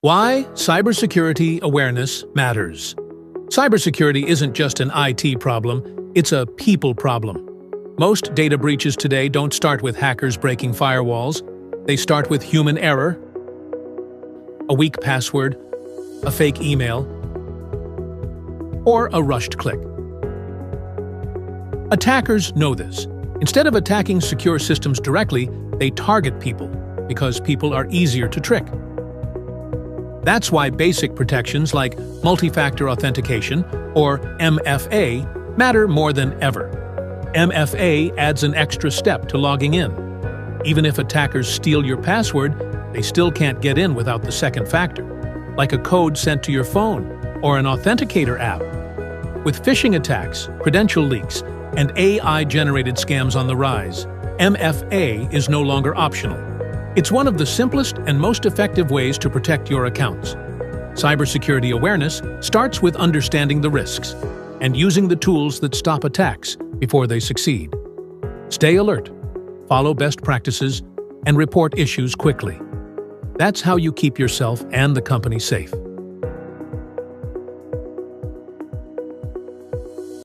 Why cybersecurity awareness matters. Cybersecurity isn't just an IT problem, it's a people problem. Most data breaches today don't start with hackers breaking firewalls. They start with human error, a weak password, a fake email, or a rushed click. Attackers know this. Instead of attacking secure systems directly, they target people, because people are easier to trick. That's why basic protections like Multi-Factor Authentication, or MFA, matter more than ever. MFA adds an extra step to logging in. Even if attackers steal your password, they still can't get in without the second factor, like a code sent to your phone or an authenticator app. With phishing attacks, credential leaks, and AI-generated scams on the rise, MFA is no longer optional. It's one of the simplest and most effective ways to protect your accounts. Cybersecurity awareness starts with understanding the risks and using the tools that stop attacks before they succeed. Stay alert, follow best practices, and report issues quickly. That's how you keep yourself and the company safe.